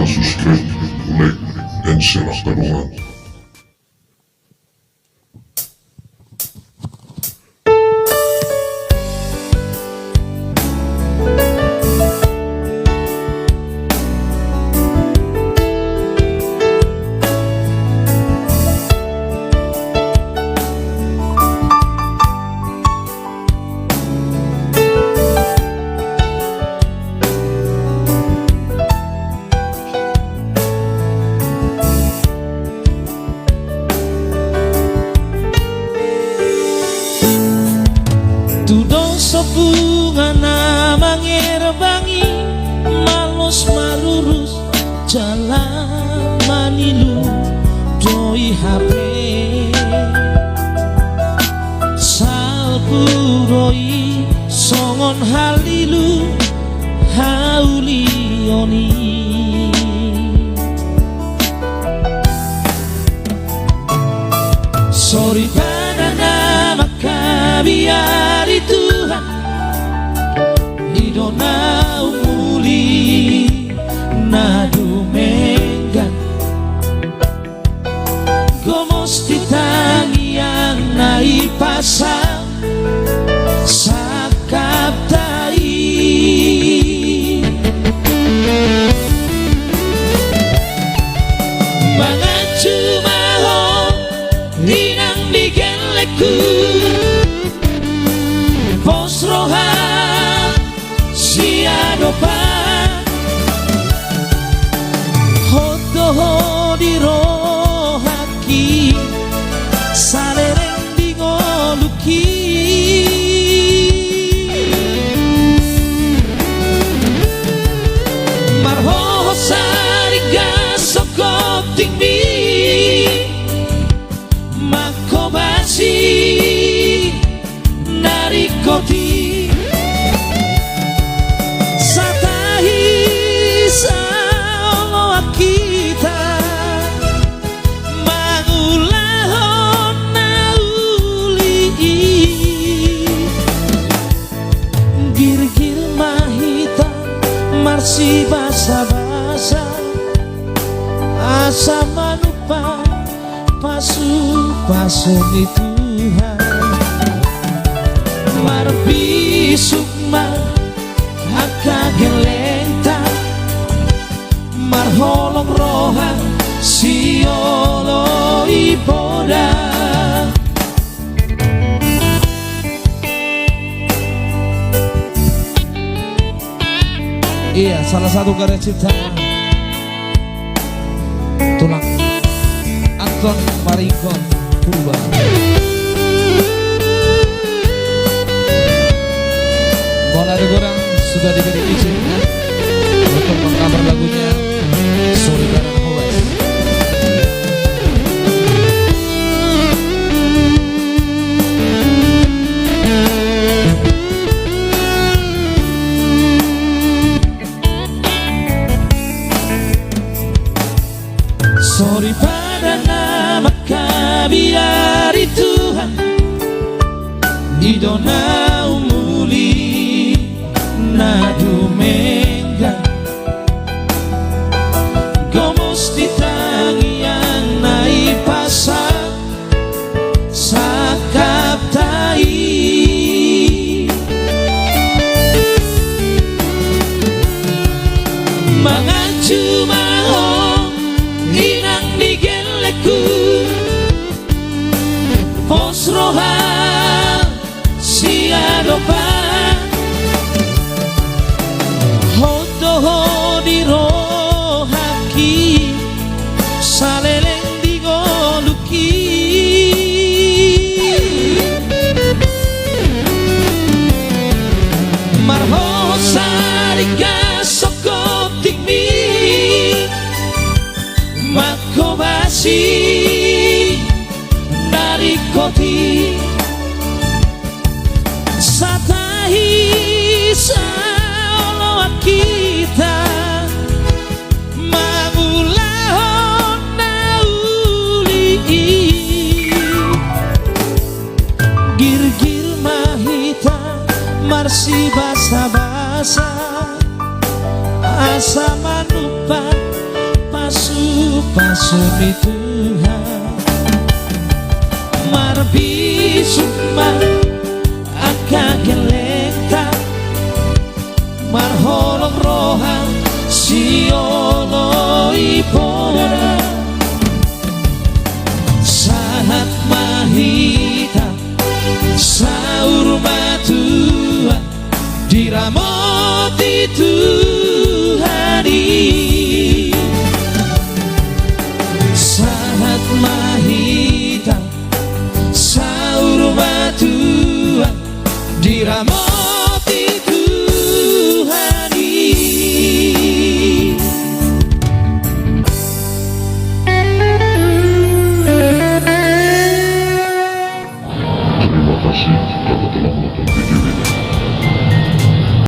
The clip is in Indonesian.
subscribe, like, and share ang tanungan. Tudong sa bunga na mangirbangi, malos marurus jalan manilu doi hape salpuroi songon halilu haulioni sorry pada nama kabiari Tuhan idona umuli na dumengan gomos titangi yang naipasang sa kaptai mga cumahong inang digeleku Posrohan siado pa Hoto di rohaki Salereng di ngoluki Marho sariga sokop tinggi Makobasi Narikoti Satahi sa kita Mangulahon na uli Gir-gir mahita Marsi basa-basa Asa manupa Pasu-pasu ni Tuhan Marbisukma akagelenta marholong roha siolo iboda iya salah satu karya cipta tulang Anton Maringkon Purba. Mohon ada kurang sudah diberi izin untuk mengcover lagunya Sorry bareng Hoes. Sorry pada nama kabiari Tuhan idona umuli na dumengan gomos ditangi yang naipasang sa kaptai mga cumahong inang digeleku posrohan siado pa Hoto di rohaki Saleleng di goluki Marho sariga sokop tinggi Makobasi dari koti Satahi saoloan kita Mangulahon na uli Gir-gir mahita Marsi basa-basa Asa manupa pasuni Tuhan marbisuma akagelekta marholong rohan siolo ipora